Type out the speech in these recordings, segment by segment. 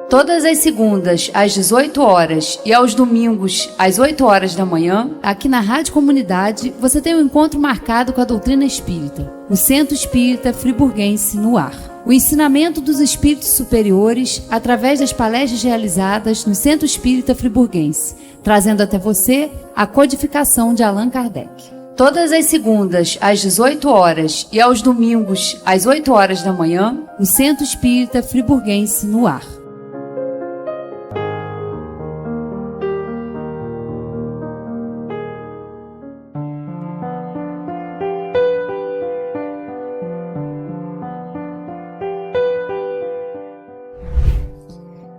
Todas as segundas, às 18 horas e aos domingos, às 8 horas da manhã, aqui na Rádio Comunidade, você tem um encontro marcado com a doutrina espírita, o Centro Espírita Friburguense no ar. O ensinamento dos espíritos superiores através das palestras realizadas no Centro Espírita Friburguense, trazendo até você a codificação de Allan Kardec. Todas as segundas, às 18 horas e aos domingos, às 8 horas da manhã, o Centro Espírita Friburguense no ar.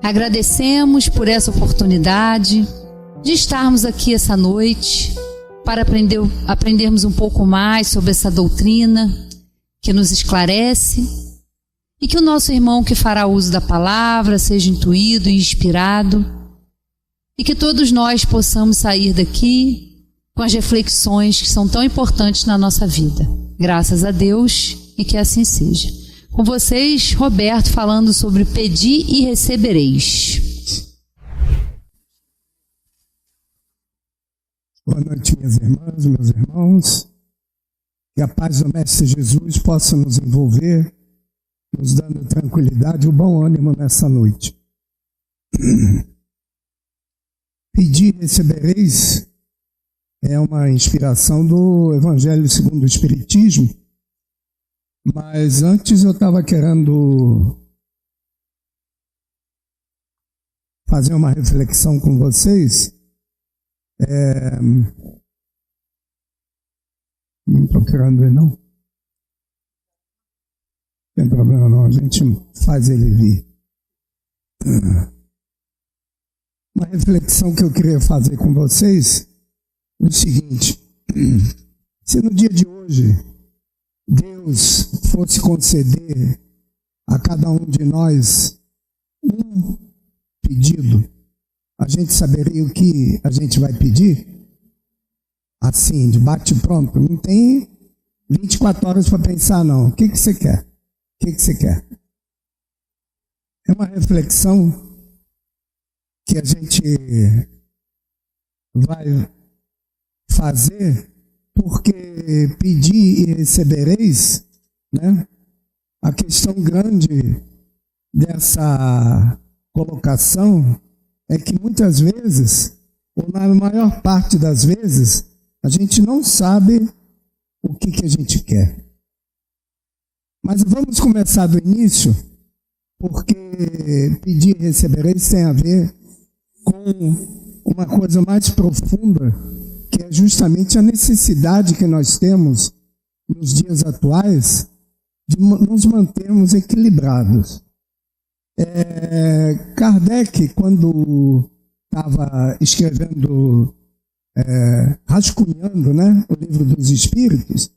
Agradecemos por essa oportunidade de estarmos aqui essa noite para aprendermos um pouco mais sobre essa doutrina que nos esclarece e que o nosso irmão que fará uso da palavra seja intuído e inspirado e que todos nós possamos sair daqui com as reflexões que são tão importantes na nossa vida. Graças a Deus e que assim seja. Com vocês, Roberto, falando sobre pedir e recebereis. Boa noite, minhas irmãs, meus irmãos. Que a paz do Mestre Jesus possa nos envolver, nos dando tranquilidade e o bom ânimo nessa noite. Pedir e recebereis é uma inspiração do Evangelho segundo o Espiritismo. Mas antes eu estava querendo fazer uma reflexão com vocês. Não estou querendo ver, não. Não tem problema não, a gente faz ele vir. Uma reflexão que eu queria fazer com vocês é o seguinte: se no dia de hoje Deus fosse conceder a cada um de nós um pedido, a gente saberia o que a gente vai pedir? Assim, de bate-pronto, não tem 24 horas para pensar não. O que você quer? O que você quer? É uma reflexão que a gente vai fazer, porque pedir e recebereis, né? A questão grande dessa colocação é que muitas vezes, ou na maior parte das vezes, a gente não sabe o que a gente quer. Mas vamos começar do início, porque pedir e recebereis tem a ver com uma coisa mais profunda, que é justamente a necessidade que nós temos nos dias atuais de nos mantermos equilibrados. Kardec, quando estava escrevendo, rascunhando, né, o Livro dos Espíritos,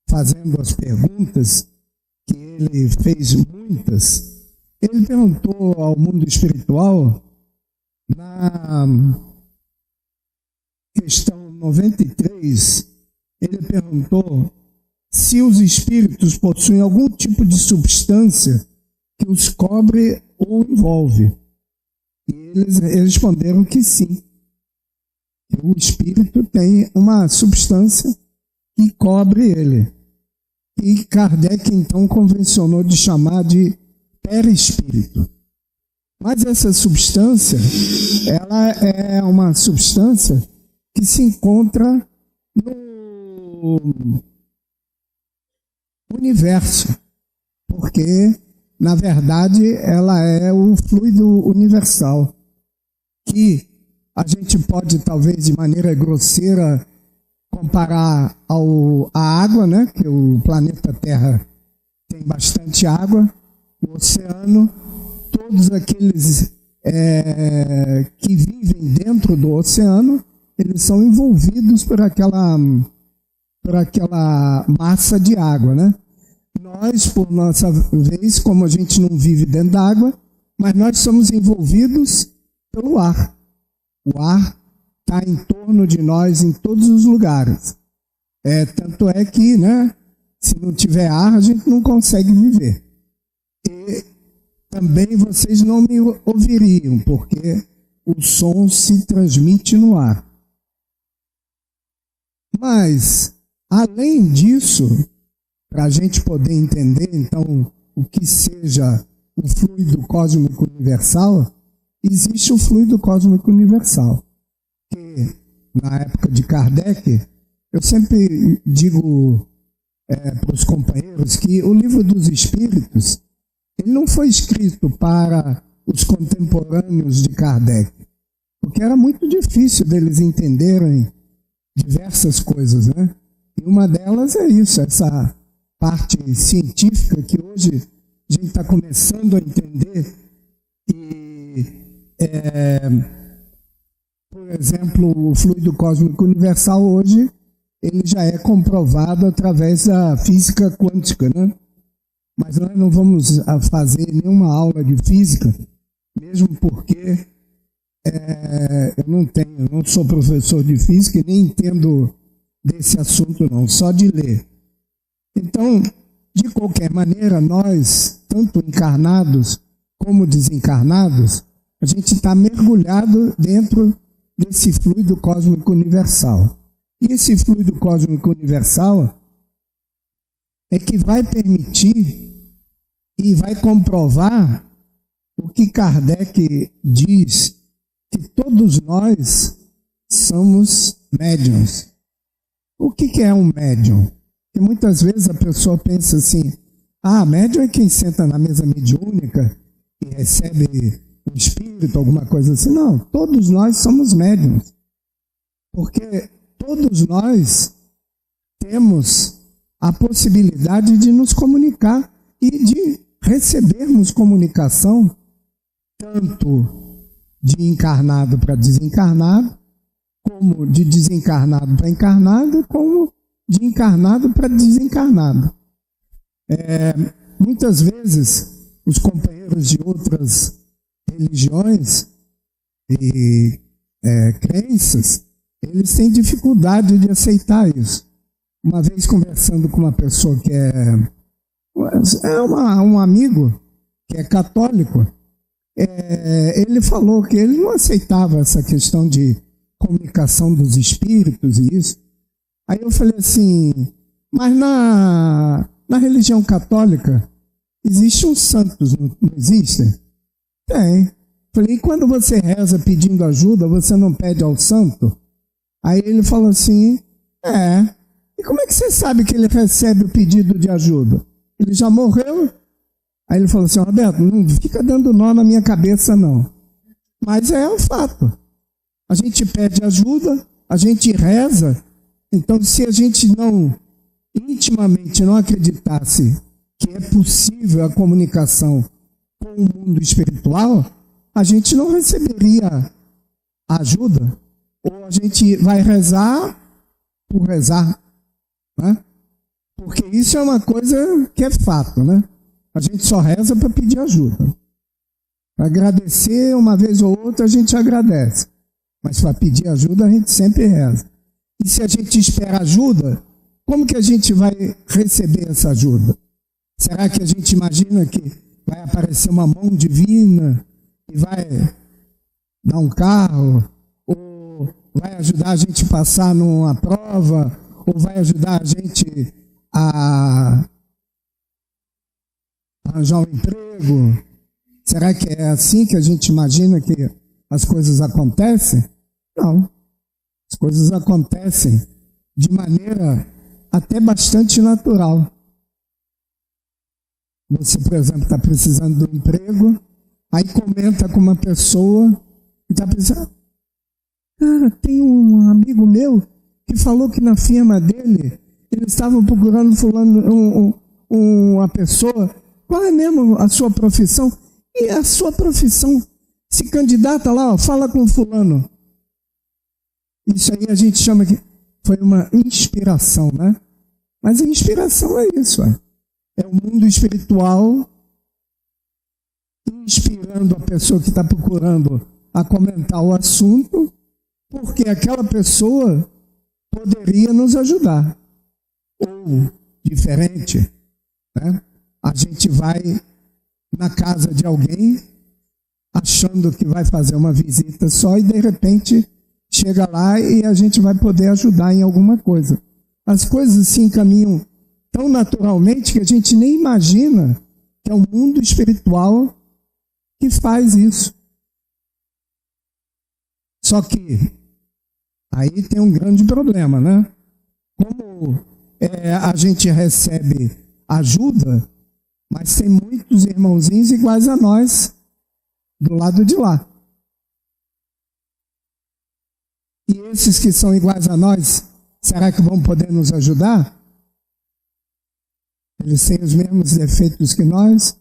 fazendo as perguntas, que ele fez muitas, ele perguntou ao mundo espiritual, na questão 93, ele perguntou se os espíritos possuem algum tipo de substância que os cobre ou envolve. E eles responderam que sim. O espírito tem uma substância que cobre ele. E Kardec então convencionou de chamar de perispírito. Mas essa substância, ela é uma substância que se encontra no universo, porque, na verdade, ela é o fluido universal, que a gente pode, talvez, de maneira grosseira, comparar à água, né? Que o planeta Terra tem bastante água, o oceano, todos aqueles que vivem dentro do oceano, eles são envolvidos por aquela massa de água, né? Nós, por nossa vez, como a gente não vive dentro da água, mas nós somos envolvidos pelo ar. O ar está em torno de nós em todos os lugares. Tanto é que, né, se não tiver ar, a gente não consegue viver. E também vocês não me ouviriam, porque o som se transmite no ar. Mas, além disso, para a gente poder entender, então, o que seja o fluido cósmico universal, existe o fluido cósmico universal. Que, na época de Kardec, eu sempre digo para os companheiros que o Livro dos Espíritos, ele não foi escrito para os contemporâneos de Kardec, porque era muito difícil deles entenderem diversas coisas, né? E uma delas é isso, essa parte científica que hoje a gente está começando a entender. E, por exemplo, o fluido cósmico universal hoje, ele já é comprovado através da física quântica, né? Mas nós não vamos fazer nenhuma aula de física, mesmo porque eu não sou professor de física e nem entendo desse assunto não, só de ler. Então, de qualquer maneira, nós, tanto encarnados como desencarnados, a gente está mergulhado dentro desse fluido cósmico universal. E esse fluido cósmico universal é que vai permitir e vai comprovar o que Kardec diz, que todos nós somos médiuns. O que é um médium? Porque muitas vezes a pessoa pensa assim, médium é quem senta na mesa mediúnica e recebe um espírito, alguma coisa assim. Não, todos nós somos médiuns. Porque todos nós temos a possibilidade de nos comunicar e de recebermos comunicação, tanto de encarnado para desencarnado, como de desencarnado para encarnado, como de encarnado para desencarnado. Muitas vezes, os companheiros de outras religiões e crenças, eles têm dificuldade de aceitar isso. Uma vez conversando com uma pessoa que um amigo que é católico, ele falou que ele não aceitava essa questão de comunicação dos espíritos e isso. Aí eu falei assim, mas na religião católica existem uns santos, não existem? Tem. Falei, e quando você reza pedindo ajuda, você não pede ao santo? Aí ele falou assim, e como é que você sabe que ele recebe o pedido de ajuda? Ele já morreu? Aí ele falou assim, Roberto, não fica dando nó na minha cabeça não. Mas é um fato. A gente pede ajuda, a gente reza. Então, se a gente intimamente não acreditasse que é possível a comunicação com o mundo espiritual, a gente não receberia ajuda. Ou a gente vai rezar por rezar, né? Porque isso é uma coisa que é fato, né? A gente só reza para pedir ajuda. Para agradecer uma vez ou outra a gente agradece. Mas para pedir ajuda a gente sempre reza. E se a gente espera ajuda, como que a gente vai receber essa ajuda? Será que a gente imagina que vai aparecer uma mão divina e vai dar um carro? Ou vai ajudar a gente a passar numa prova? Ou vai ajudar a gente a arranjar um emprego? Será que é assim que a gente imagina que as coisas acontecem? Não. As coisas acontecem de maneira até bastante natural. Você, por exemplo, está precisando de um emprego, aí comenta com uma pessoa que está precisando. Cara, tem um amigo meu que falou que na firma dele eles estavam procurando uma pessoa. Qual é mesmo a sua profissão? E a sua profissão se candidata lá, fala com fulano. Isso aí a gente chama que foi uma inspiração, né? Mas a inspiração é isso, é o mundo espiritual inspirando a pessoa que está procurando a comentar o assunto, porque aquela pessoa poderia nos ajudar. Ou, diferente, né? A gente vai na casa de alguém, achando que vai fazer uma visita só e de repente chega lá e a gente vai poder ajudar em alguma coisa. As coisas se encaminham tão naturalmente que a gente nem imagina que é o mundo espiritual que faz isso. Só que aí tem um grande problema, né? Como a gente recebe ajuda, mas tem muitos irmãozinhos iguais a nós do lado de lá. E esses que são iguais a nós, será que vão poder nos ajudar? Eles têm os mesmos defeitos que nós,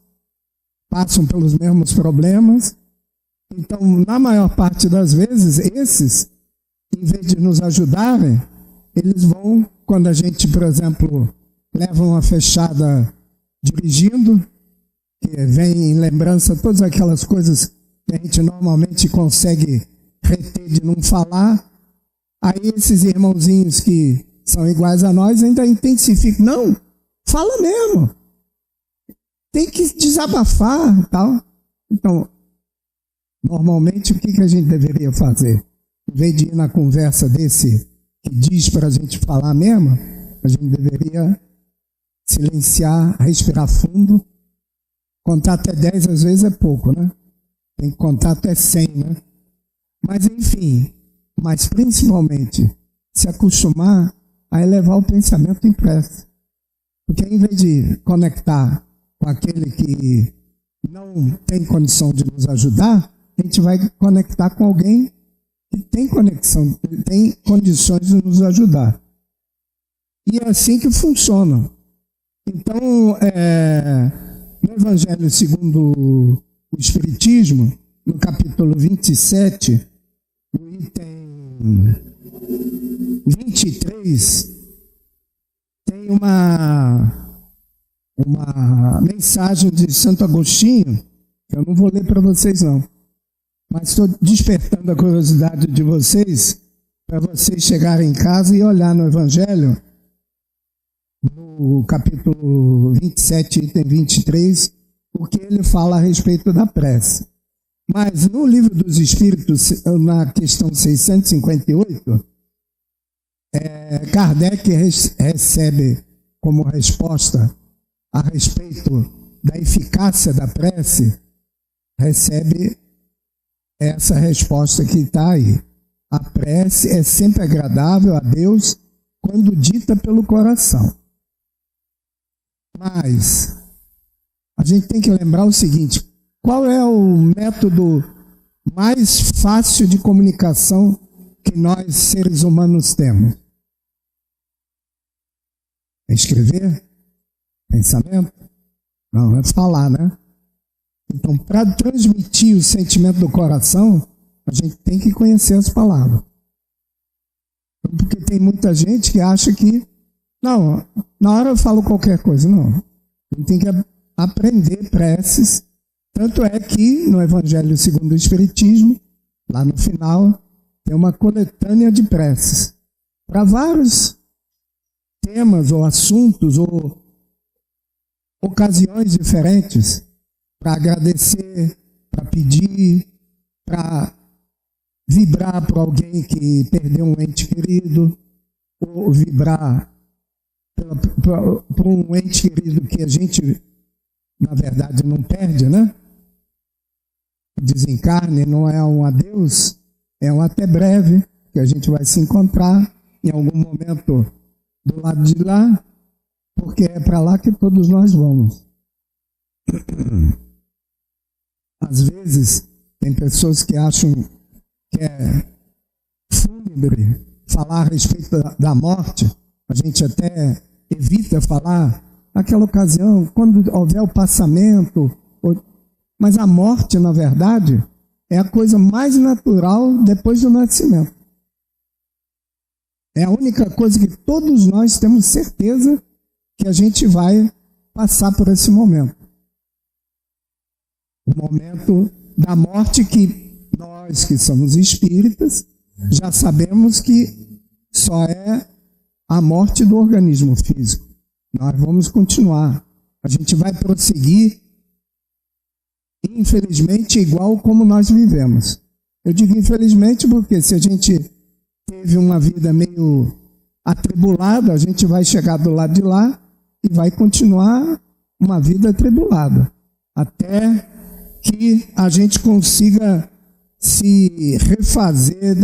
passam pelos mesmos problemas. Então, na maior parte das vezes, esses, em vez de nos ajudarem, eles vão, quando a gente, por exemplo, leva uma fechada dirigindo, que vem em lembrança todas aquelas coisas que a gente normalmente consegue reter de não falar, aí esses irmãozinhos que são iguais a nós ainda intensificam. Não, fala mesmo. Tem que desabafar e tal. Então, normalmente o que a gente deveria fazer? Em vez de ir na conversa desse que diz para a gente falar mesmo, a gente deveria silenciar, respirar fundo. Contar até 10 às vezes é pouco, né? Tem que contar até 100, né? Mas enfim, mas principalmente se acostumar a elevar o pensamento em prece. Porque em vez de conectar com aquele que não tem condição de nos ajudar, a gente vai conectar com alguém que tem conexão, tem condições de nos ajudar. E é assim que funciona. Então, no Evangelho segundo o Espiritismo, no capítulo 27, no item 23, tem uma mensagem de Santo Agostinho, que eu não vou ler para vocês não, mas estou despertando a curiosidade de vocês, para vocês chegarem em casa e olhar no Evangelho, no capítulo 27, item 23, o que ele fala a respeito da prece. Mas no Livro dos Espíritos, na questão 658, Kardec recebe como resposta a respeito da eficácia da prece, recebe essa resposta que está aí. A prece é sempre agradável a Deus quando dita pelo coração. Mas a gente tem que lembrar o seguinte: qual é o método mais fácil de comunicação que nós, seres humanos, temos? É escrever? Pensamento? Não, é falar, né? Então, para transmitir o sentimento do coração, a gente tem que conhecer as palavras. Porque tem muita gente que acha que, não, na hora eu falo qualquer coisa. Não, a gente tem que aprender preces. Tanto é que no Evangelho segundo o Espiritismo, lá no final, tem uma coletânea de preces para vários temas ou assuntos ou ocasiões diferentes, para agradecer, para pedir, para vibrar por alguém que perdeu um ente querido, ou vibrar por um ente querido que a gente, na verdade, não perde, né? Desencarne não é um adeus, é um até breve, que a gente vai se encontrar em algum momento do lado de lá, porque é para lá que todos nós vamos. Às vezes, tem pessoas que acham que é fúnebre falar a respeito da morte. A gente até evita falar naquela ocasião, quando houver o passamento. Mas a morte, na verdade, é a coisa mais natural depois do nascimento. É a única coisa que todos nós temos certeza que a gente vai passar por esse momento. O momento da morte que nós, que somos espíritas, já sabemos que só é a morte do organismo físico. Nós vamos continuar. A gente vai prosseguir infelizmente, igual como nós vivemos. Eu digo infelizmente porque se a gente teve uma vida meio atribulada, a gente vai chegar do lado de lá e vai continuar uma vida atribulada, até que a gente consiga se refazer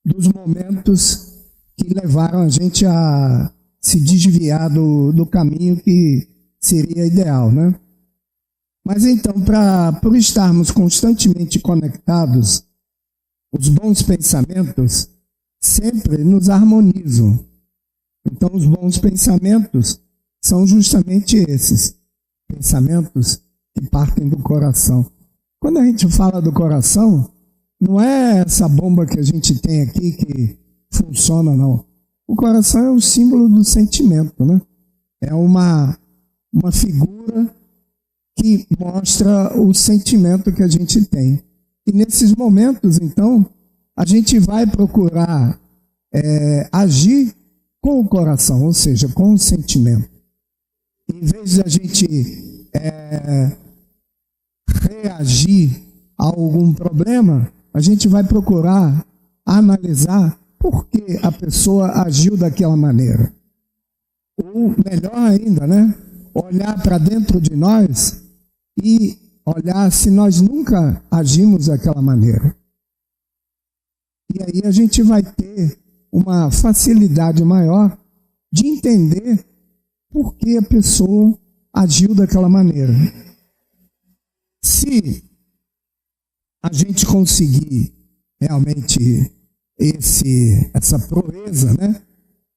dos momentos que levaram a gente a se desviar do caminho que seria ideal, né? Mas então, por estarmos constantemente conectados, os bons pensamentos sempre nos harmonizam. Então, os bons pensamentos são justamente esses pensamentos que partem do coração. Quando a gente fala do coração, não é essa bomba que a gente tem aqui que funciona, não. O coração é o símbolo do sentimento, né? É uma figura que mostra o sentimento que a gente tem. E nesses momentos, então, a gente vai procurar agir com o coração, ou seja, com o sentimento. Em vez de a gente reagir a algum problema, a gente vai procurar analisar por que a pessoa agiu daquela maneira. Ou melhor ainda, né? Olhar para dentro de nós e olhar se nós nunca agimos daquela maneira. E aí a gente vai ter uma facilidade maior de entender por que a pessoa agiu daquela maneira. Se a gente conseguir realmente essa proeza, né,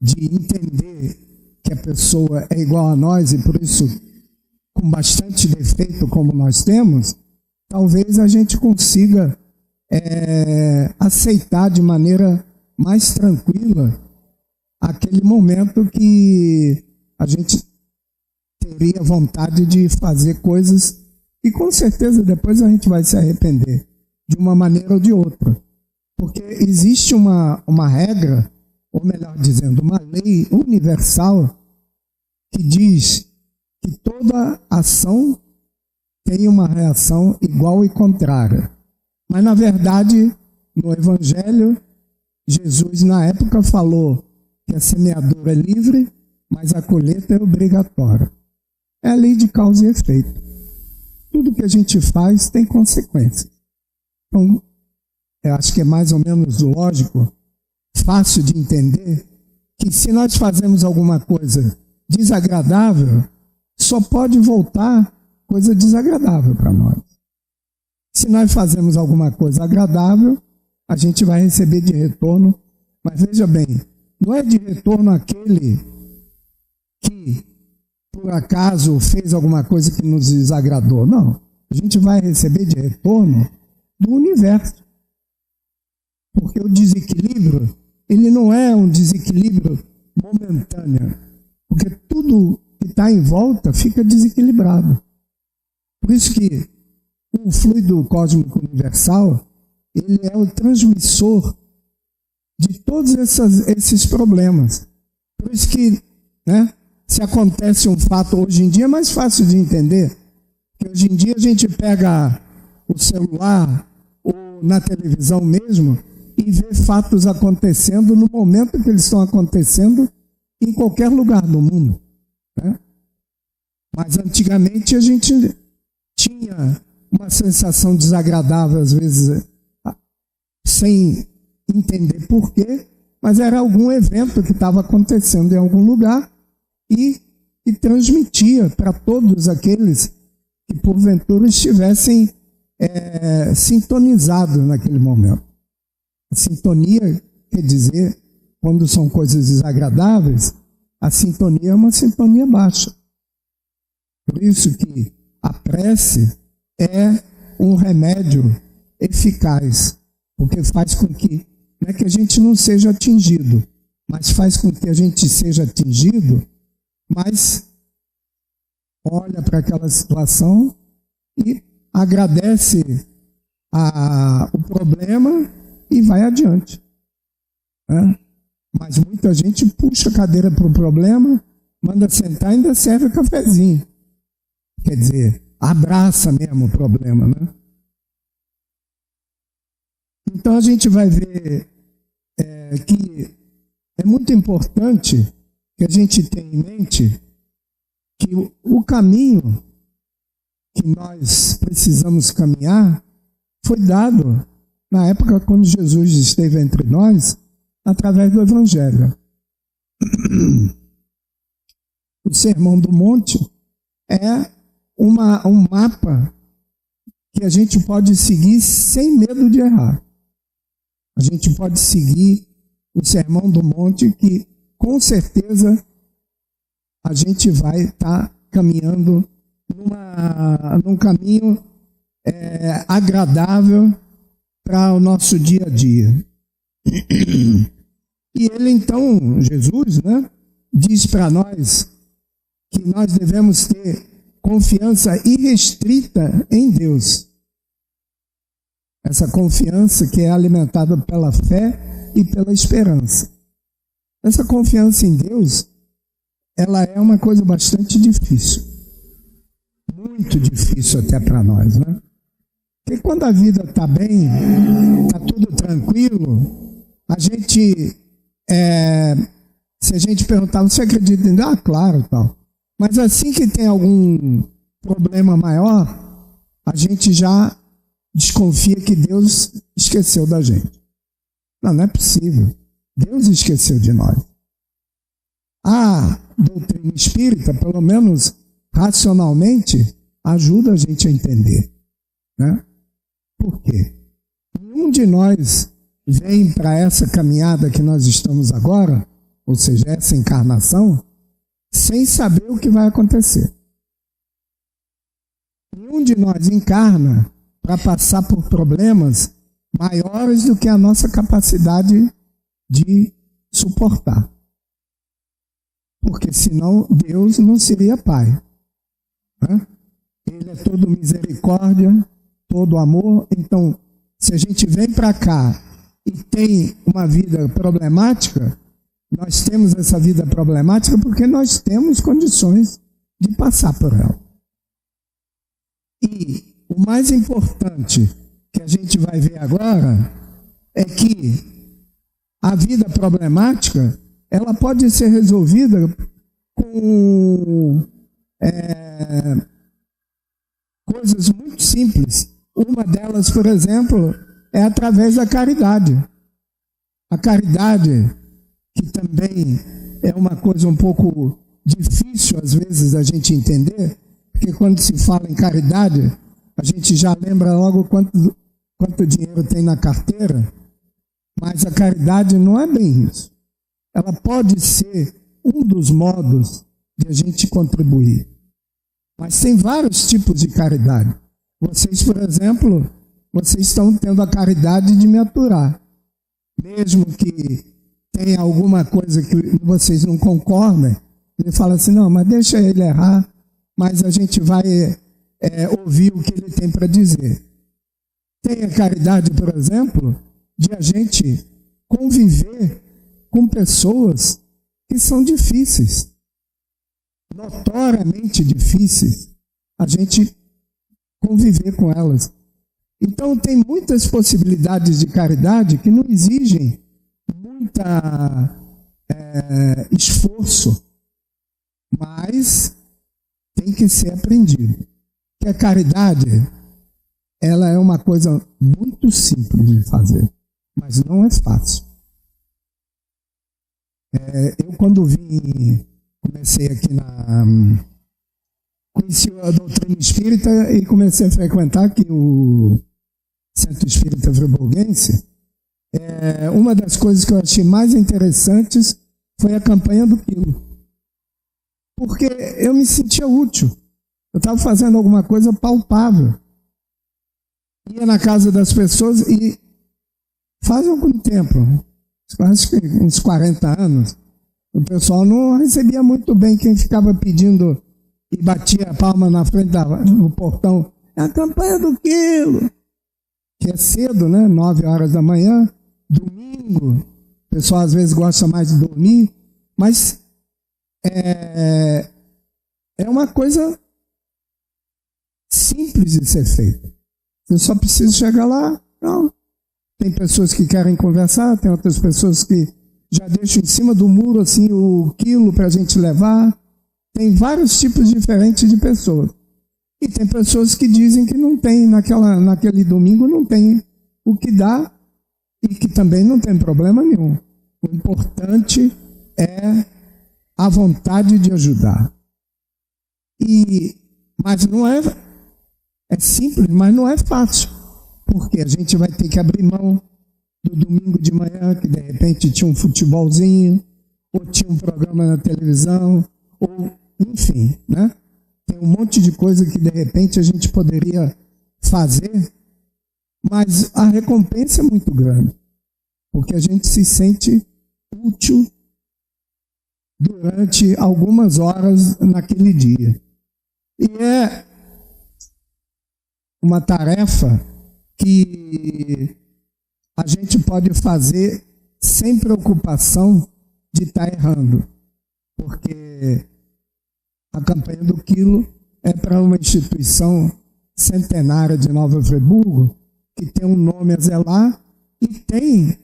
de entender que a pessoa é igual a nós e por isso com bastante defeito como nós temos, talvez a gente consiga aceitar de maneira mais tranquila aquele momento que a gente teria vontade de fazer coisas e com certeza depois a gente vai se arrepender de uma maneira ou de outra. Porque existe uma regra, ou melhor dizendo, uma lei universal que diz que toda ação tem uma reação igual e contrária. Mas, na verdade, no Evangelho, Jesus, na época, falou que a semeadura é livre, mas a colheita é obrigatória. É a lei de causa e efeito. Tudo que a gente faz tem consequências. Então, eu acho que é mais ou menos lógico, fácil de entender, que se nós fazemos alguma coisa desagradável, só pode voltar coisa desagradável para nós. Se nós fazemos alguma coisa agradável, a gente vai receber de retorno, mas veja bem, não é de retorno aquele que por acaso fez alguma coisa que nos desagradou, não. A gente vai receber de retorno do universo. Porque o desequilíbrio, ele não é um desequilíbrio momentâneo, porque tudo que está em volta fica desequilibrado. Por isso que o fluido cósmico universal, ele é o transmissor de todos esses problemas. Por isso que, né, se acontece um fato hoje em dia, é mais fácil de entender. Porque hoje em dia a gente pega o celular ou na televisão mesmo e vê fatos acontecendo no momento que eles estão acontecendo em qualquer lugar do mundo, né? Mas antigamente a gente tinha uma sensação desagradável, às vezes, sem entender por quê, mas era algum evento que estava acontecendo em algum lugar e transmitia para todos aqueles que porventura estivessem sintonizados naquele momento. A sintonia quer dizer, quando são coisas desagradáveis, a sintonia é uma sintonia baixa. Por isso que a prece é um remédio eficaz, porque faz com que, não é que a gente não seja atingido, mas faz com que a gente seja atingido, mas olha para aquela situação e agradece o problema e vai adiante, né? Mas muita gente puxa a cadeira para o problema, manda sentar e ainda serve o cafezinho. quer dizer, abraça mesmo o problema, né? Então a gente vai ver que é muito importante que a gente tenha em mente que o caminho que nós precisamos caminhar foi dado na época quando Jesus esteve entre nós, através do Evangelho. O Sermão do Monte é um mapa que a gente pode seguir sem medo de errar. A gente pode seguir o Sermão do Monte, que com certeza a gente vai estar caminhando num caminho agradável para o nosso dia a dia. E ele então, Jesus, né, diz para nós que nós devemos ter confiança irrestrita em Deus. Essa confiança que é alimentada pela fé e pela esperança. Essa confiança em Deus, ela é uma coisa bastante difícil. Muito difícil até para nós, né? Porque quando a vida está bem, está tudo tranquilo, a gente, se a gente perguntar, você acredita em Deus? Ah, claro, tal. Mas assim que tem algum problema maior, a gente já desconfia que Deus esqueceu da gente. Não, não é possível. Deus esqueceu de nós. A doutrina espírita, pelo menos racionalmente, ajuda a gente a entender, né? Por quê? Nenhum de nós vem para essa caminhada que nós estamos agora, ou seja, essa encarnação, sem saber o que vai acontecer. Nenhum de nós encarna para passar por problemas maiores do que a nossa capacidade de suportar. Porque senão Deus não seria Pai, né? Ele é todo misericórdia, todo amor. Então, se a gente vem para cá e tem uma vida problemática, nós temos essa vida problemática porque nós temos condições de passar por ela. E o mais importante que a gente vai ver agora é que a vida problemática, ela pode ser resolvida com coisas muito simples. Uma delas, por exemplo, é através da caridade. A caridade, que também é uma coisa um pouco difícil às vezes da gente entender, porque quando se fala em caridade, a gente já lembra logo quanto dinheiro tem na carteira, mas a caridade não é bem isso. Ela pode ser um dos modos de a gente contribuir. Mas tem vários tipos de caridade. Vocês, por exemplo, vocês estão tendo a caridade de me aturar. Mesmo que tenha alguma coisa que vocês não concordem, ele fala assim, não, mas deixa ele errar, mas a gente vai ouvir o que ele tem para dizer. Tem a caridade, por exemplo, de a gente conviver com pessoas que são difíceis, notoriamente difíceis, a gente conviver com elas. Então tem muitas possibilidades de caridade que não exigem muita esforço, mas tem que ser aprendido. Que a caridade, ela é uma coisa muito simples de fazer, mas não é fácil. Eu quando comecei aqui conheci a doutrina espírita e comecei a frequentar aqui o Centro Espírita Friburguense. Uma das coisas que eu achei mais interessantes foi a campanha do quilo. Porque eu me sentia útil. Eu estava fazendo alguma coisa palpável. Ia na casa das pessoas e faz algum tempo, acho que uns 40 anos, o pessoal não recebia muito bem quem ficava pedindo e batia a palma na frente do portão. É a campanha do quilo, que é cedo, né? 9 horas da manhã, domingo. O pessoal às vezes gosta mais de dormir, mas é uma coisa simples de ser feito. Eu só preciso chegar lá. Não. Tem pessoas que querem conversar, tem outras pessoas que já deixam em cima do muro assim o quilo para a gente levar. Tem vários tipos diferentes de pessoas. E tem pessoas que dizem que não tem, naquele domingo não tem o que dar e que também não tem problema nenhum. O importante é a vontade de ajudar. Mas não é simples, mas não é fácil. Porque a gente vai ter que abrir mão do domingo de manhã, que de repente tinha um futebolzinho, ou tinha um programa na televisão, ou enfim, né? Tem um monte de coisa que de repente a gente poderia fazer, mas a recompensa é muito grande, porque a gente se sente útil durante algumas horas naquele dia. E é uma tarefa que a gente pode fazer sem preocupação de estar errando, porque a campanha do quilo é para uma instituição centenária de Nova Friburgo, que tem um nome a zelar e tem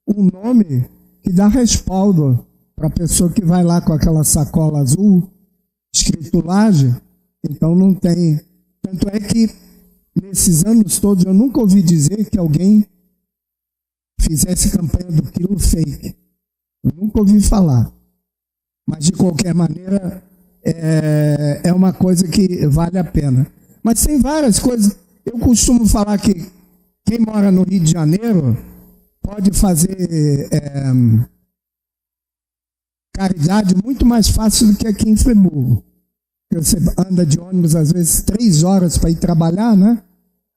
um nome que dá respaldo para a pessoa que vai lá com aquela sacola azul, escrito Laje. Então não tem. Tanto é que nesses anos todos eu nunca ouvi dizer que alguém fizesse campanha do quilo fake. Eu nunca ouvi falar. Mas de qualquer maneira é uma coisa que vale a pena. Mas tem várias coisas. Eu costumo falar que quem mora no Rio de Janeiro pode fazer caridade muito mais fácil do que aqui em Friburgo. Você anda de ônibus às vezes 3 horas para ir trabalhar, né?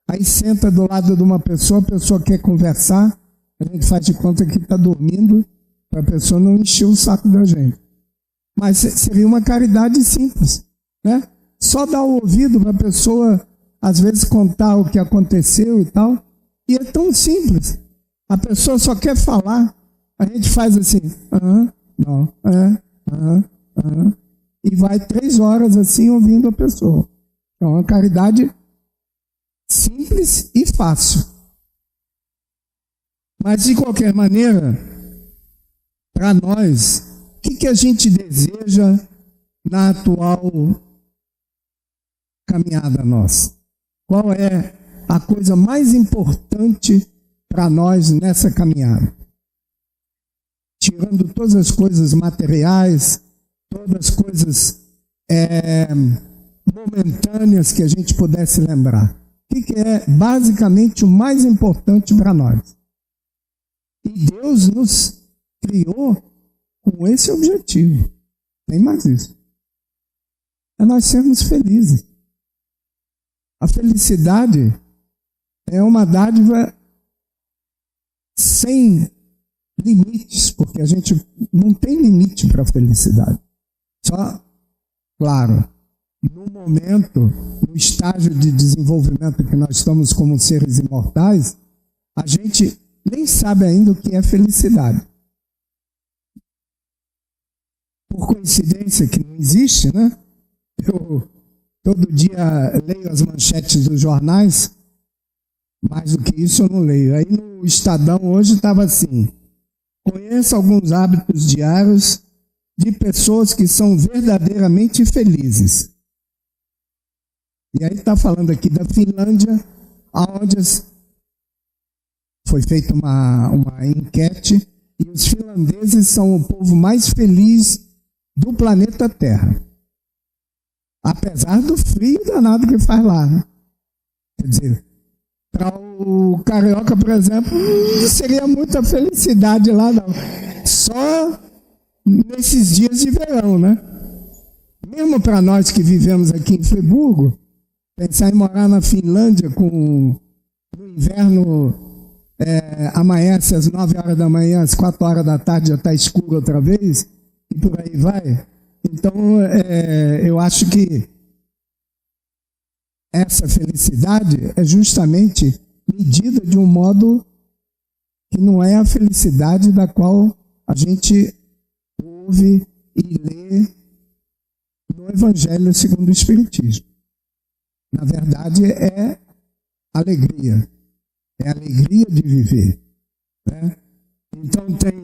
Aí senta do lado de uma pessoa, a pessoa quer conversar, a gente faz de conta que está dormindo para a pessoa não encher o saco da gente. Mas seria uma caridade simples, né? Só dar o ouvido para a pessoa, às vezes, contar o que aconteceu e tal. E é tão simples. A pessoa só quer falar. A gente faz assim, não, e vai 3 horas assim ouvindo a pessoa. Então, é uma caridade simples e fácil. Mas, de qualquer maneira, para nós, o que a gente deseja na atual caminhada nossa? Qual é a coisa mais importante para nós nessa caminhada? Tirando todas as coisas materiais, todas as coisas momentâneas que a gente pudesse lembrar. O que é basicamente o mais importante para nós? E Deus nos criou com esse objetivo. Tem mais isso. É nós sermos felizes. A felicidade é uma dádiva sem limites, porque a gente não tem limite para a felicidade. Só, claro, no momento, no estágio de desenvolvimento que nós estamos como seres imortais, a gente nem sabe ainda o que é felicidade. Por coincidência que não existe, né? Eu todo dia leio as manchetes dos jornais, mais do que isso eu não leio. Aí no Estadão hoje estava assim: conheça alguns hábitos diários de pessoas que são verdadeiramente felizes. E aí está falando aqui da Finlândia, onde foi feita uma enquete, e os finlandeses são o povo mais feliz do planeta Terra. Apesar do frio danado que faz lá, né? Quer dizer, para o carioca, por exemplo, não seria muita felicidade lá, não. Só nesses dias de verão, né? Mesmo para nós que vivemos aqui em Friburgo, pensar em morar na Finlândia no inverno, amanhece às 9 horas da manhã, às 4 horas da tarde já está escuro outra vez, e por aí vai. Então, eu acho que essa felicidade é justamente medida de um modo que não é a felicidade da qual a gente ouve e lê no Evangelho segundo o Espiritismo. Na verdade, é alegria. É alegria de viver, né? Então tem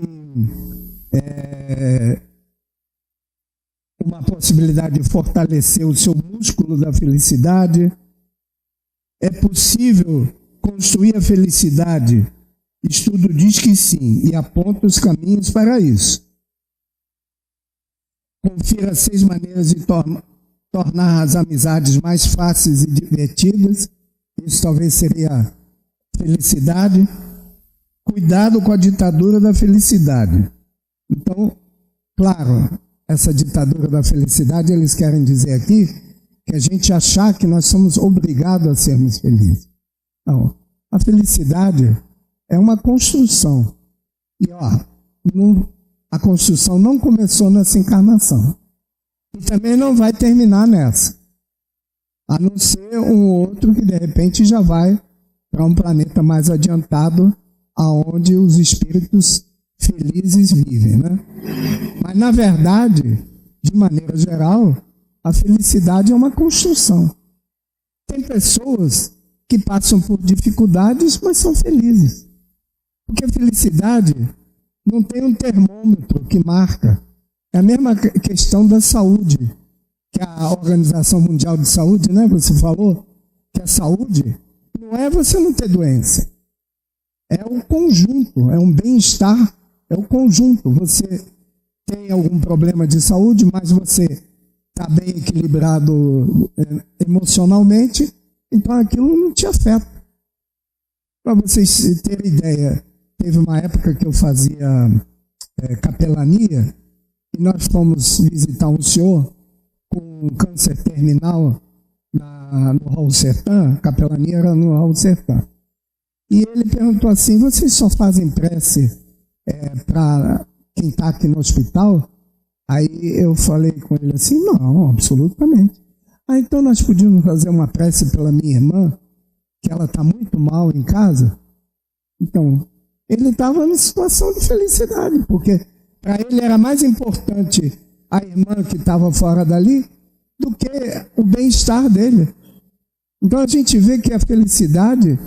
uma possibilidade de fortalecer o seu músculo da felicidade. É possível construir a felicidade? Estudo diz que sim, e aponta os caminhos para isso. Confira 6 maneiras de tornar as amizades mais fáceis e divertidas. Isso talvez seria felicidade. Cuidado com a ditadura da felicidade. Então, claro, essa ditadura da felicidade, eles querem dizer aqui que a gente achar que nós somos obrigados a sermos felizes. Não, a felicidade é uma construção. E a construção não começou nessa encarnação. E também não vai terminar nessa. A não ser um outro que de repente já vai para um planeta mais adiantado, aonde os espíritos felizes vivem, né? Mas na verdade, de maneira geral, a felicidade é uma construção. Tem pessoas que passam por dificuldades, mas são felizes. Porque a felicidade não tem um termômetro que marca. É a mesma questão da saúde, que a Organização Mundial de Saúde, né? Você falou que a saúde não é você não ter doença. É o conjunto, é um bem-estar, é o conjunto. Você tem algum problema de saúde, mas você está bem equilibrado emocionalmente, então aquilo não te afeta. Para vocês terem ideia, teve uma época que eu fazia capelania, e nós fomos visitar um senhor com câncer terminal no Raul Sertã. A capelania era no Raul Sertã. E ele perguntou assim: vocês só fazem prece para quem está aqui no hospital? Aí eu falei com ele assim: não, absolutamente. Então nós podíamos fazer uma prece pela minha irmã, que ela está muito mal em casa. Então, ele estava em situação de felicidade, porque para ele era mais importante a irmã que estava fora dali do que o bem-estar dele. Então a gente vê que a felicidade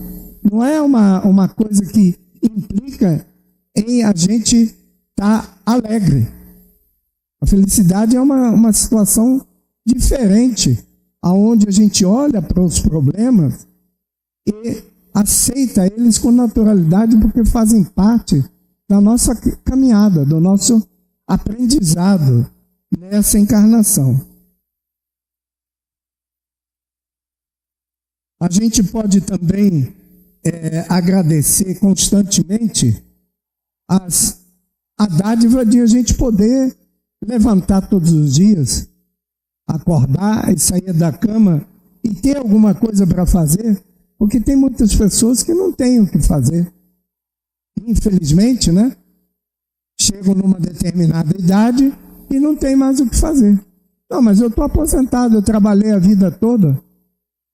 não é uma coisa que implica em a gente estar alegre. A felicidade é uma situação diferente, aonde a gente olha para os problemas e aceita eles com naturalidade, porque fazem parte da nossa caminhada, do nosso aprendizado nessa encarnação. A gente pode também agradecer constantemente a dádiva de a gente poder levantar todos os dias, acordar e sair da cama e ter alguma coisa para fazer, porque tem muitas pessoas que não têm o que fazer. Infelizmente, né? Chegam numa determinada idade e não tem mais o que fazer. Não, mas eu estou aposentado, eu trabalhei a vida toda,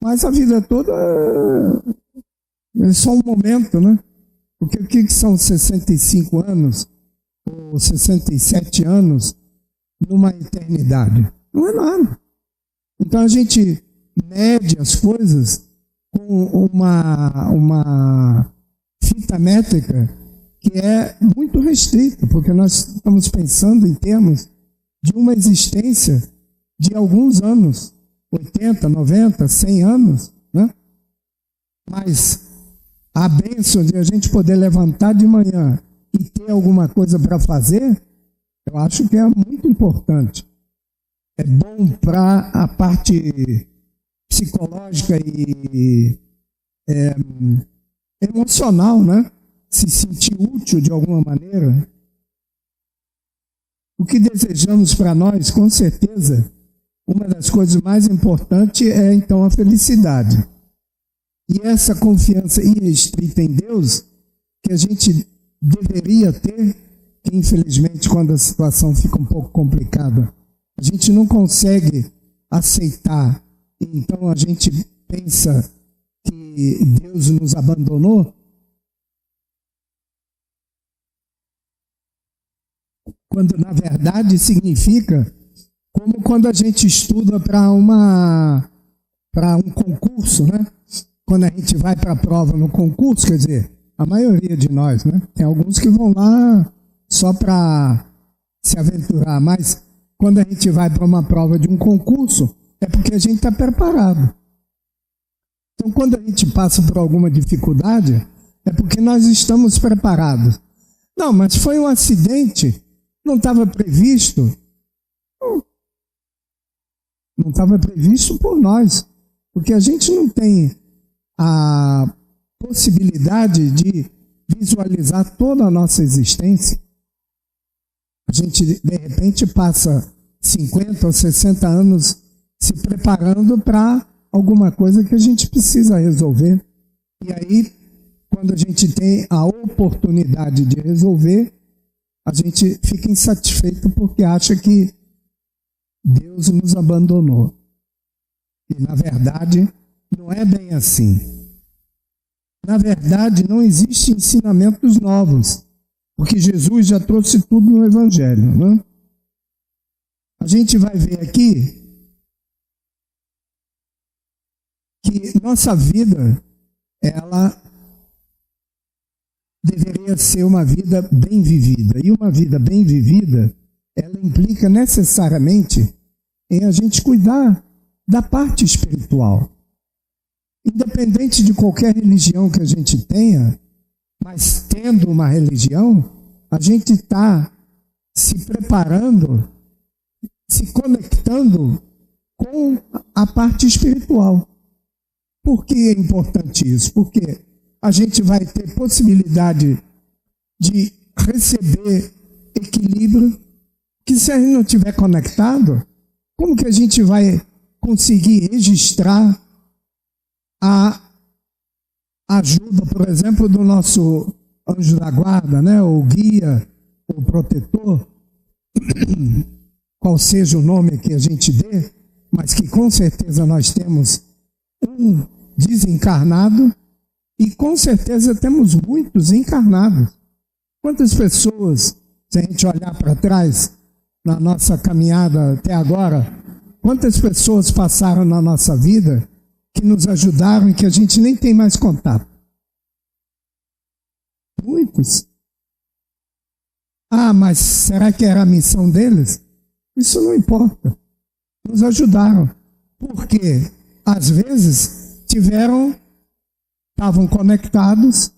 mas a vida toda é só um momento, né? Porque o que são 65 anos ou 67 anos numa eternidade? Não é nada. Então a gente mede as coisas com uma fita métrica que é muito restrita, porque nós estamos pensando em termos de uma existência de alguns anos, 80, 90, 100 anos, né? Mas a bênção de a gente poder levantar de manhã e ter alguma coisa para fazer, eu acho que é muito importante. É bom para a parte psicológica e emocional, né? Se sentir útil de alguma maneira. O que desejamos para nós, com certeza, uma das coisas mais importantes é então a felicidade. E essa confiança irrestrita em Deus que a gente deveria ter, que infelizmente quando a situação fica um pouco complicada, a gente não consegue aceitar. Então a gente pensa que Deus nos abandonou. Quando na verdade significa como quando a gente estuda para para um concurso, né? Quando a gente vai para a prova no concurso, quer dizer, a maioria de nós, né? Tem alguns que vão lá só para se aventurar, mas quando a gente vai para uma prova de um concurso, é porque a gente está preparado. Então, quando a gente passa por alguma dificuldade, é porque nós estamos preparados. Não, mas foi um acidente, não estava previsto. Não estava previsto por nós, porque a gente não tem a possibilidade de visualizar toda a nossa existência. A gente, de repente, passa 50 ou 60 anos se preparando para alguma coisa que a gente precisa resolver. E aí, quando a gente tem a oportunidade de resolver, a gente fica insatisfeito porque acha que Deus nos abandonou. E, na verdade, não é bem assim. Na verdade, não existem ensinamentos novos, porque Jesus já trouxe tudo no Evangelho, né? A gente vai ver aqui que nossa vida, ela deveria ser uma vida bem vivida. E uma vida bem vivida, ela implica necessariamente em a gente cuidar da parte espiritual. Independente de qualquer religião que a gente tenha, mas tendo uma religião, a gente está se preparando, se conectando com a parte espiritual. Por que é importante isso? Porque a gente vai ter possibilidade de receber equilíbrio, que se a gente não estiver conectado, como que a gente vai conseguir registrar a ajuda, por exemplo, do nosso anjo da guarda, né? O guia, o protetor, qual seja o nome que a gente dê, mas que com certeza nós temos um desencarnado e com certeza temos muitos encarnados. Quantas pessoas, se a gente olhar para trás, na nossa caminhada até agora, quantas pessoas passaram na nossa vida que nos ajudaram e que a gente nem tem mais contato? Muitos. Ah, mas será que era a missão deles? Isso não importa. Nos ajudaram. Porque, às vezes, estavam conectados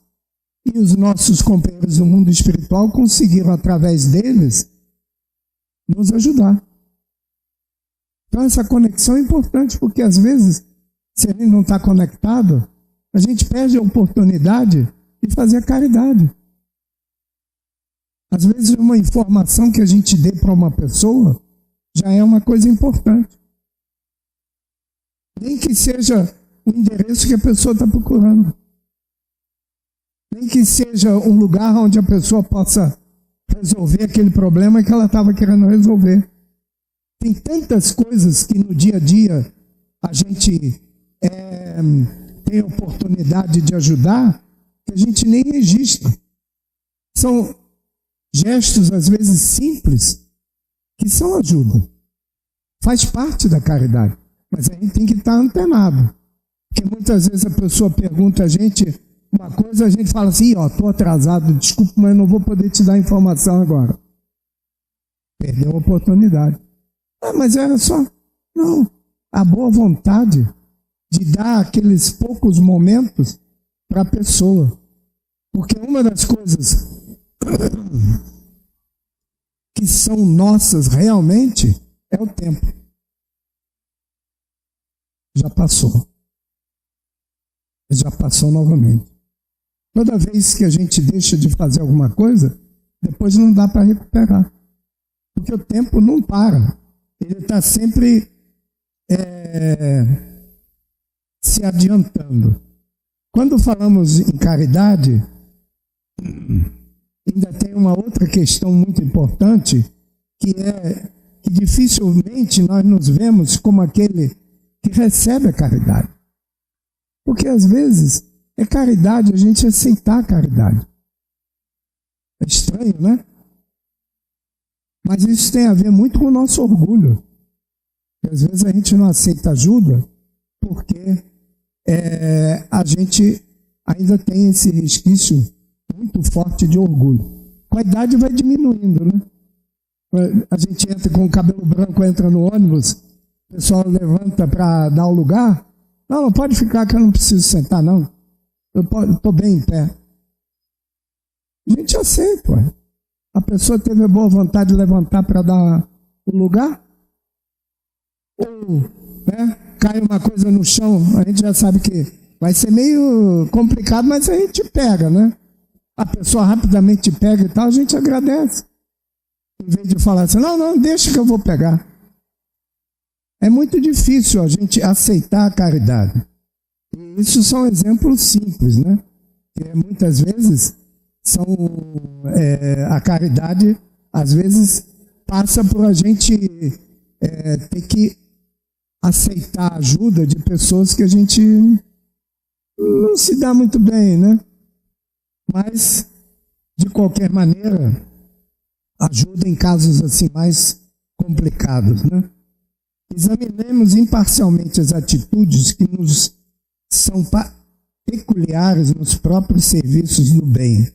e os nossos companheiros do mundo espiritual conseguiram, através deles, nos ajudar. Então, essa conexão é importante, porque, às vezes, se a gente não está conectado, a gente perde a oportunidade de fazer a caridade. Às vezes, uma informação que a gente dê para uma pessoa já é uma coisa importante. Nem que seja o endereço que a pessoa está procurando. Nem que seja um lugar onde a pessoa possa resolver aquele problema que ela estava querendo resolver. Tem tantas coisas que no dia a dia a gente tem oportunidade de ajudar que a gente nem registra. São gestos, às vezes, simples, que são ajuda. Faz parte da caridade. Mas a gente tem que estar antenado. Porque muitas vezes a pessoa pergunta a gente uma coisa, a gente fala assim, estou atrasado, desculpa, mas não vou poder te dar informação agora. Perdeu a oportunidade. Ah, mas era só... Não, a boa vontade de dar aqueles poucos momentos para a pessoa. Porque uma das coisas que são nossas realmente é o tempo. Já passou. Já passou novamente. Toda vez que a gente deixa de fazer alguma coisa, depois não dá para recuperar. Porque o tempo não para. Ele está sempre se adiantando. Quando falamos em caridade, ainda tem uma outra questão muito importante, que é que dificilmente nós nos vemos como aquele que recebe a caridade. Porque às vezes é caridade a gente aceitar a caridade. É estranho, né? Mas isso tem a ver muito com o nosso orgulho. Porque às vezes a gente não aceita ajuda porque a gente ainda tem esse resquício muito forte de orgulho. Com a idade vai diminuindo, né? A gente entra com o cabelo branco, entra no ônibus, o pessoal levanta para dar o lugar. Não pode ficar que eu não preciso sentar, não. Eu estou bem em pé. A gente aceita, ué. A pessoa teve a boa vontade de levantar para dar o lugar. Ou cai uma coisa no chão, a gente já sabe que vai ser meio complicado, mas a gente pega, né? A pessoa rapidamente pega e tal, a gente agradece. Em vez de falar assim, não, deixa que eu vou pegar. É muito difícil a gente aceitar a caridade. E isso são exemplos simples, né? Que muitas vezes a caridade, às vezes, passa por a gente ter que aceitar a ajuda de pessoas que a gente não se dá muito bem, né? Mas, de qualquer maneira, ajuda em casos assim mais complicados, né? Examinemos imparcialmente as atitudes que nos são peculiares nos próprios serviços do bem,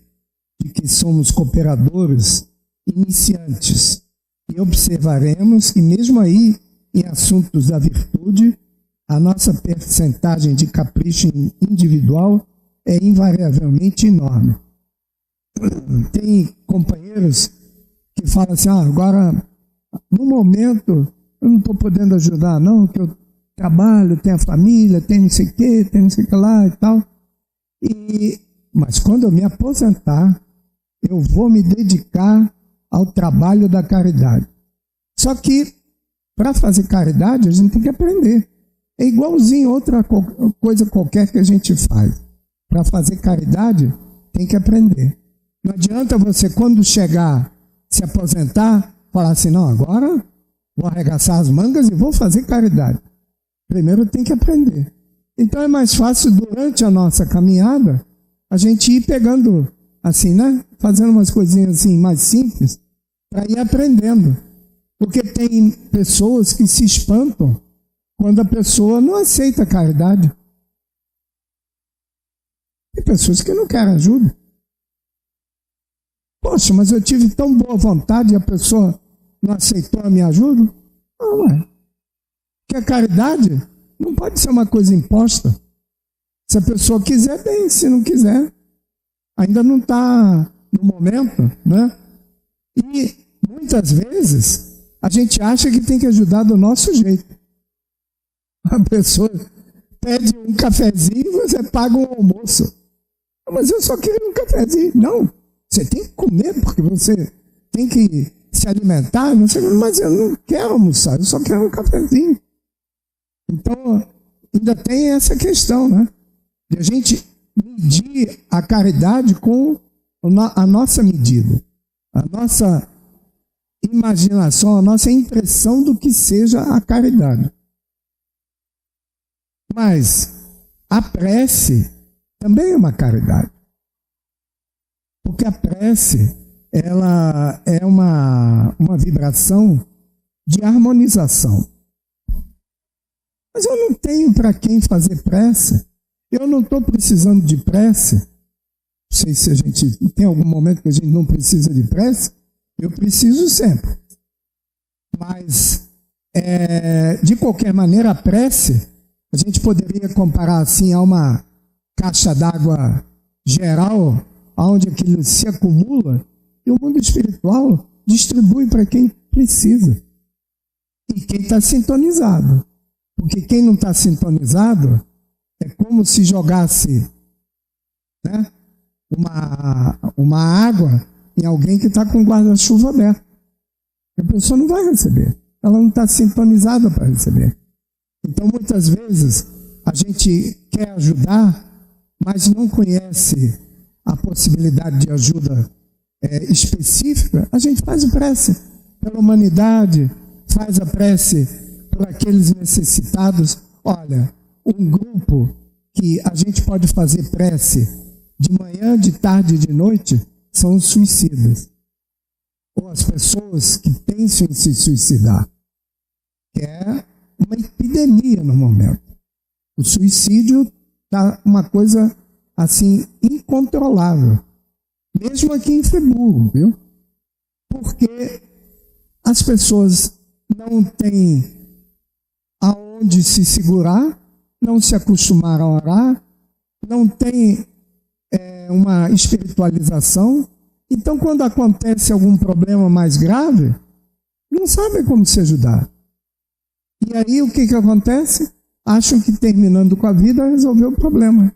de que somos cooperadores iniciantes, e observaremos que mesmo aí, em assuntos da virtude, a nossa percentagem de capricho individual é invariavelmente enorme. Tem companheiros que falam assim, agora, no momento, eu não estou podendo ajudar, não, que eu trabalho, tenho a família, tenho não sei o que, tenho não sei o que lá e tal. Mas quando eu me aposentar, eu vou me dedicar ao trabalho da caridade. Só que, para fazer caridade, a gente tem que aprender. É igualzinho outra coisa qualquer que a gente faz. Para fazer caridade, tem que aprender. Não adianta você, quando chegar, se aposentar, falar assim, não, agora vou arregaçar as mangas e vou fazer caridade. Primeiro tem que aprender. Então é mais fácil, durante a nossa caminhada, a gente ir pegando, assim, né? Fazendo umas coisinhas assim mais simples, para ir aprendendo. Porque tem pessoas que se espantam quando a pessoa não aceita a caridade. Tem pessoas que não querem ajuda. Poxa, mas eu tive tão boa vontade e a pessoa não aceitou a minha ajuda? Não, é. Porque a caridade não pode ser uma coisa imposta. Se a pessoa quiser, bem. Se não quiser, ainda não está no momento, né? E muitas vezes a gente acha que tem que ajudar do nosso jeito. A pessoa pede um cafezinho e você paga um almoço. Mas eu só queria um cafezinho. Não, você tem que comer porque você tem que se alimentar. Não sei, mas eu não quero almoçar, eu só quero um cafezinho. Então, ainda tem essa questão, né? De a gente medir a caridade com a nossa medida, a nossa imaginação, a nossa impressão do que seja a caridade. Mas a prece também é uma caridade. Porque a prece, ela é uma vibração de harmonização. Mas eu não tenho para quem fazer prece. Eu não estou precisando de prece. Não sei se a gente tem algum momento que a gente não precisa de prece. Eu preciso sempre. Mas, de qualquer maneira, a prece, a gente poderia comparar assim a uma caixa d'água geral, onde aquilo se acumula, e o mundo espiritual distribui para quem precisa. E quem está sintonizado. Porque quem não está sintonizado é como se jogasse, né, uma água em alguém que está com o guarda-chuva aberto. A pessoa não vai receber. Ela não está sintonizada para receber. Então, muitas vezes, a gente quer ajudar, mas não conhece a possibilidade de ajuda específica. A gente faz a prece pela humanidade, faz a prece por aqueles necessitados. Olha, um grupo que a gente pode fazer prece de manhã, de tarde e de noite são os suicidas. Ou as pessoas que pensam em se suicidar. Que é uma epidemia no momento. O suicídio está uma coisa assim incontrolável. Mesmo aqui em Friburgo, viu? Porque as pessoas não têm aonde se segurar, não se acostumaram a orar, não têm uma espiritualização. Então, quando acontece algum problema mais grave, não sabem como se ajudar. E aí, o que acontece? Acham que terminando com a vida resolveu o problema.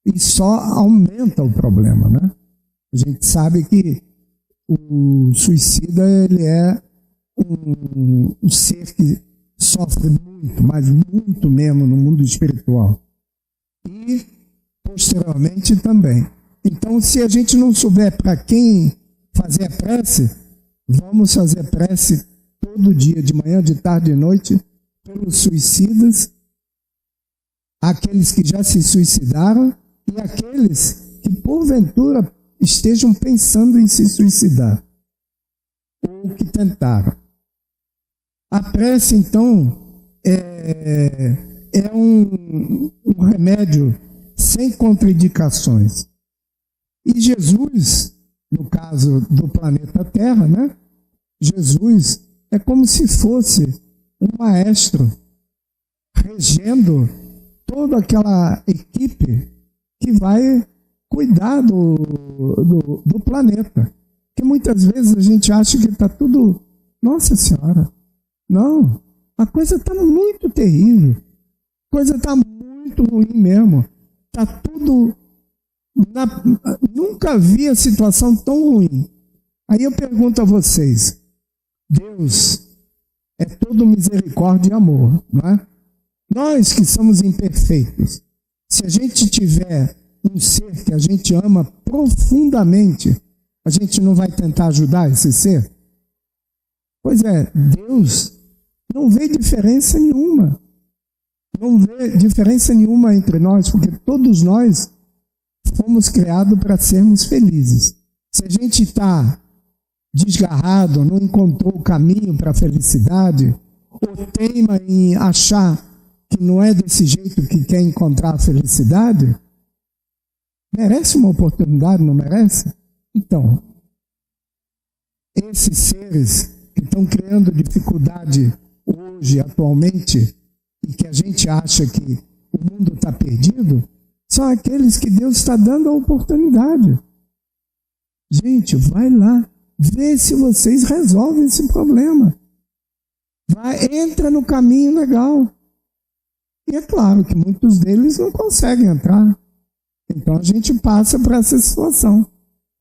E só aumenta o problema, né? A gente sabe que o suicida, ele é um ser que sofre muito, mas muito mesmo no mundo espiritual. E, posteriormente, também. Então, se a gente não souber para quem fazer a prece, vamos fazer prece todo dia, de manhã, de tarde, de noite, pelos suicidas, aqueles que já se suicidaram e aqueles que, porventura, estejam pensando em se suicidar, ou que tentaram. A prece, então, é um remédio sem contraindicações. E Jesus, no caso do planeta Terra, né? Jesus é como se fosse um maestro regendo toda aquela equipe que vai cuidar do planeta. Porque muitas vezes a gente acha que está tudo... Nossa Senhora! Não, a coisa está muito terrível. A coisa está muito ruim mesmo. Está tudo... Nunca vi a situação tão ruim. Aí eu pergunto a vocês, Deus é todo misericórdia e amor, não é? Nós que somos imperfeitos, se a gente tiver um ser que a gente ama profundamente, a gente não vai tentar ajudar esse ser? Pois é, Deus não vê diferença nenhuma. Não vê diferença nenhuma entre nós, porque todos nós fomos criados para sermos felizes. Se a gente está desgarrado, não encontrou o caminho para a felicidade, ou teima em achar que não é desse jeito que quer encontrar a felicidade, merece uma oportunidade, não merece? Então, esses seres que estão criando dificuldade hoje, atualmente, e que a gente acha que o mundo está perdido, são aqueles que Deus está dando a oportunidade. Gente, vai lá, vê se vocês resolvem esse problema. Entra no caminho legal. E é claro que muitos deles não conseguem entrar. Então a gente passa por essa situação.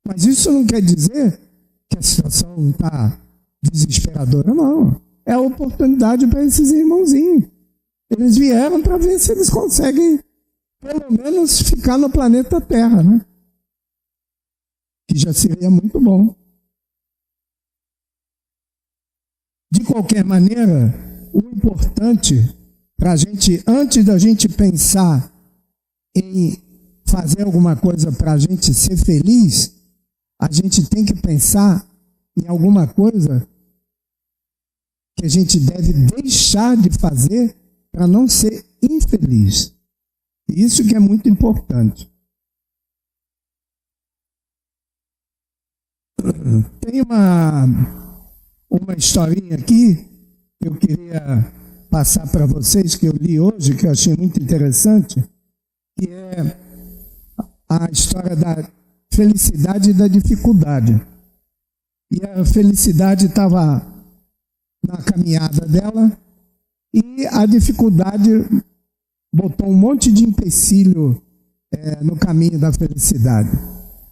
Mas isso não quer dizer que a situação está desesperadora, não. É a oportunidade para esses irmãozinhos. Eles vieram para ver se eles conseguem, pelo menos, ficar no planeta Terra, né? Que já seria muito bom. De qualquer maneira, o importante para a gente, antes da gente pensar em fazer alguma coisa para a gente ser feliz, a gente tem que pensar em alguma coisa que a gente deve deixar de fazer para não ser infeliz. Isso que é muito importante. Tem uma historinha aqui que eu queria passar para vocês, que eu li hoje, que eu achei muito interessante, que é a história da felicidade e da dificuldade. E a felicidade estava na caminhada dela e a dificuldade botou um monte de empecilho no caminho da felicidade.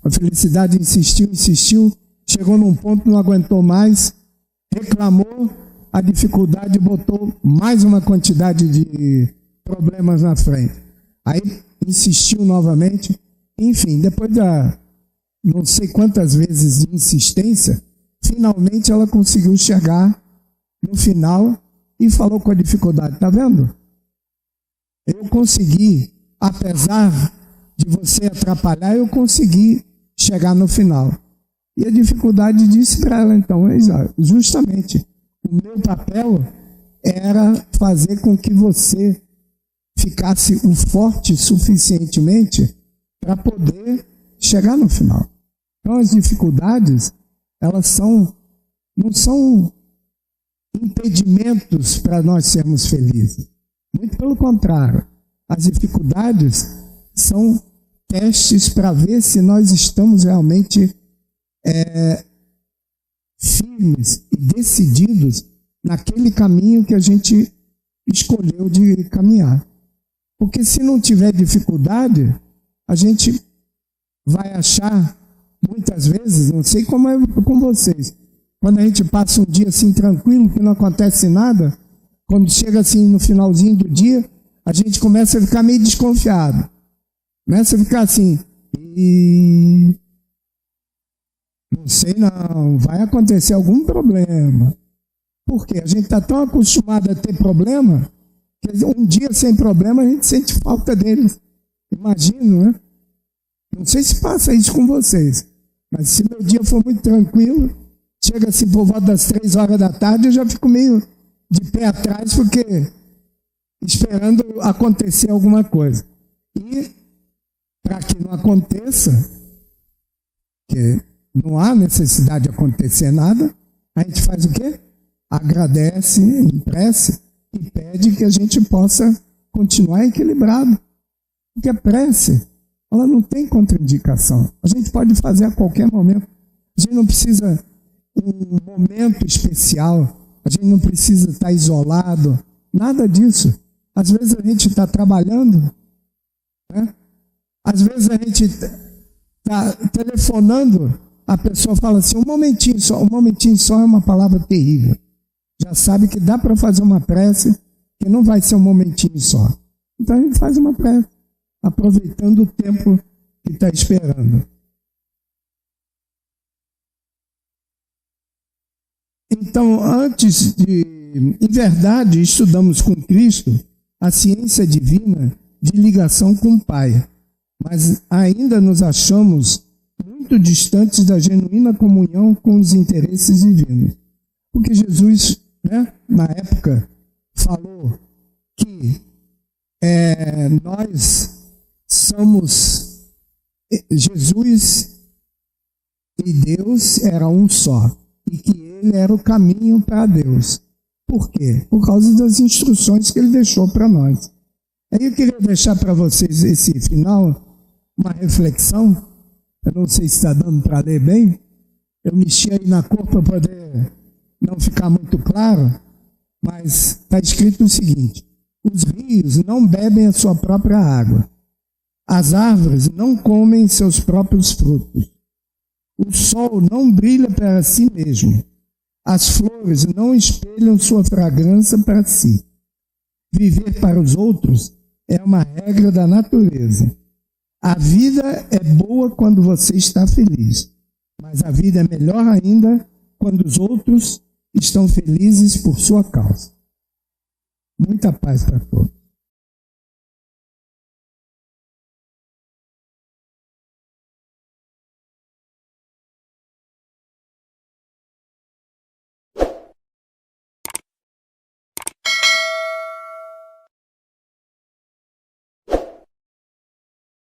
A felicidade insistiu, chegou num ponto, não aguentou mais, reclamou, a dificuldade botou mais uma quantidade de problemas na frente. Aí insistiu novamente, enfim, depois da não sei quantas vezes de insistência, finalmente ela conseguiu chegar no final e falou com a dificuldade, tá vendo? Eu consegui, apesar de você atrapalhar, eu consegui chegar no final. E a dificuldade disse para ela, então, justamente, o meu papel era fazer com que você ficasse o forte suficientemente para poder chegar no final. Então as dificuldades, elas não são impedimentos para nós sermos felizes. Muito pelo contrário, as dificuldades são testes para ver se nós estamos realmente firmes e decididos naquele caminho que a gente escolheu de caminhar. Porque se não tiver dificuldade, a gente vai achar, muitas vezes, não sei como é com vocês, quando a gente passa um dia assim tranquilo, que não acontece nada, quando chega assim no finalzinho do dia, a gente começa a ficar meio desconfiado. Começa a ficar assim, não sei não, vai acontecer algum problema. Por quê? A gente está tão acostumado a ter problema, que um dia sem problema a gente sente falta deles. Imagino, né? Não sei se passa isso com vocês, mas se meu dia for muito tranquilo, chega assim por volta das 3 horas da tarde, eu já fico meio de pé atrás, porque esperando acontecer alguma coisa. E para que não aconteça, que não há necessidade de acontecer nada, a gente faz o quê? Agradece em prece e pede que a gente possa continuar equilibrado. Porque a prece, ela não tem contraindicação. A gente pode fazer a qualquer momento. A gente não precisa um momento especial. A gente não precisa estar isolado. Nada disso. Às vezes a gente está trabalhando, né? Às vezes a gente está telefonando, a pessoa fala assim, um momentinho só é uma palavra terrível. Já sabe que dá para fazer uma prece, que não vai ser um momentinho só. Então a gente faz uma prece, aproveitando o tempo que está esperando. Então, em verdade, estudamos com Cristo a ciência divina de ligação com o Pai, mas ainda nos achamos muito distantes da genuína comunhão com os interesses divinos. Porque Jesus, na época, falou que nós somos, Jesus e Deus era um só, e que ele era o caminho para Deus. Por quê? Por causa das instruções que ele deixou para nós. Aí eu queria deixar para vocês esse final, uma reflexão. Eu não sei se está dando para ler bem. Eu mexi aí na cor para poder não ficar muito claro, mas está escrito o seguinte: os rios não bebem a sua própria água, as árvores não comem seus próprios frutos, o sol não brilha para si mesmo, as flores não espelham sua fragrância para si. Viver para os outros é uma regra da natureza. A vida é boa quando você está feliz, mas a vida é melhor ainda quando os outros estão felizes por sua causa. Muita paz para todos.